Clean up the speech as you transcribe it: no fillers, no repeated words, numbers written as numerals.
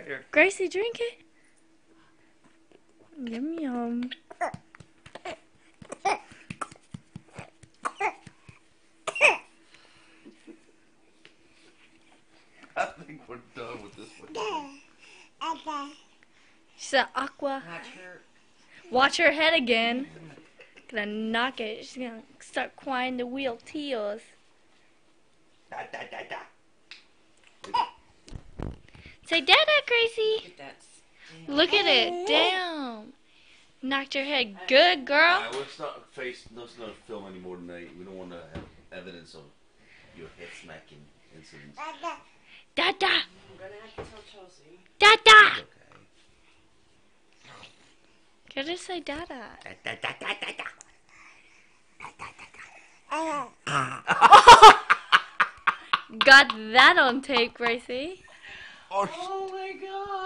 Here. Gracie, drink it. Yum yum. I think we're done with this one. She said aqua. Watch her head again. Gonna knock it. She's gonna start crying the wheel tears. Da, da, da, da. Say dada, Gracie. Look at that. Look at it. Damn. Knocked your head good, girl. Alright, let's not film anymore tonight. We don't want to have evidence of your head smacking incidents. Dada. I'm gonna have to tell Chelsea. Dada. Okay. Gotta say dada. Da, da, da, da, da, da. Got that on tape, Gracie. Oh, Oh my god.